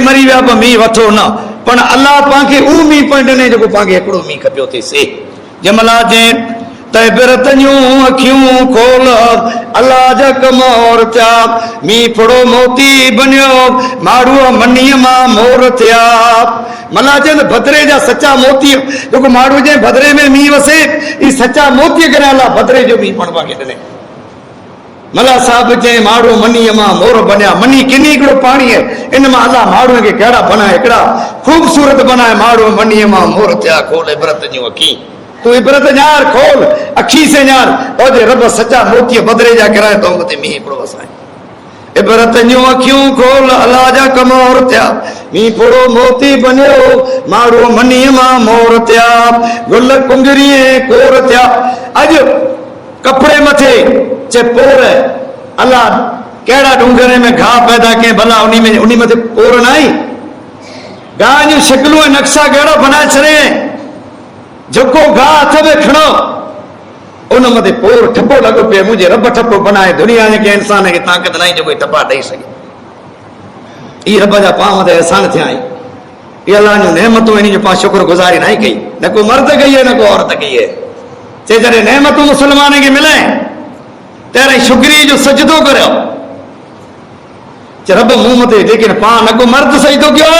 मरी विया पर मींहुं वठो न पण अल्लाह पांखे उहो मींहुं पिणु ॾिने जेको पांखे हिकिड़ो मींहुं खपियो थिए से जंहिंमहिल जंहिं तबिरत जूं अखियूं खोल अल्लाह जा कम और थिया मींहुं फड़ो मोती बनियो माण्हूअ मनीअ मां मोर थिया मला चवनि भद्रे जा सचा मोती जेको माण्हू जे भद्रे में मींहुं वसे ई सचा मोती करे अल्लाह भद्रे जो मींहुं पिणु पांखे ॾिने मला साहब जे माण्हू मनीअ मां मोर बनिया मनी किनी हिकिड़ो पाणी आहे इन मां अल्लाह माण्हूअ खे कहिड़ा बनाए हिकिड़ा ख़ूबसूरत बनाए माण्हू मनीअ मां मोर थिया खोल इबरत जूं अखी तू इबरत ञार खोल अखी से ञार ओजे रब सचा मोती बदरे जा कराए तो मथे मींहुं हिकिड़ो वसाए इबरत जूं अखियूं खोल अल्लाह जा कम और थिया मींहुं फड़ो मोती बनियो माण्हू मनीअ मां मोर थिया गुल कुंजरी कोर थिया अॼु कपिड़े मथे चे पोर अल्लाह कहिड़ा डूंगरे में घाह पैदा कयईं भला उन मथे पोर न आई गाह जूं शिकलूं ऐं नक्शा कहिड़ा बनाए छॾियईं जेको गाह हथ में खणो उन मथे पोर ठपो लॻो पियो मुंहिंजे रब ठपो बनाए दुनिया जे कंहिं इंसान खे ताक़त न आई जेको ठपा ॾेई सघे ई रब जा पाण मथे अहसान थिया आहिनि इहे अल्लाह जूं नेमतूं इन जो पाण शुक्रगुज़ारी न कई न को मर्द कई आहे न को औरत कई आहे चए जॾहिं नेमतूं मुस्लमान खे मिले तेरे शुक्री जो सजदो करो रब मुंह मथे लेकिन पान न को मर्द सजदो कयो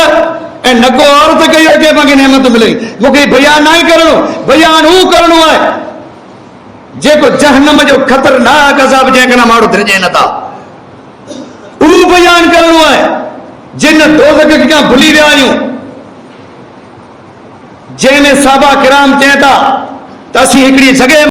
है न को औरत कयो के पाके नेमत मिले मुझे बयान नहीं करणो बयान वो करणो है जेको जहन्नम जो खतरनाक अज़ाब जे कना मारो द्रजे नता वो बयान करणो है जिन दोज़ख के भूली विया आहियूं जंहिंमें साहबा किराम चवनि था त असीं हिकिड़ी जॻह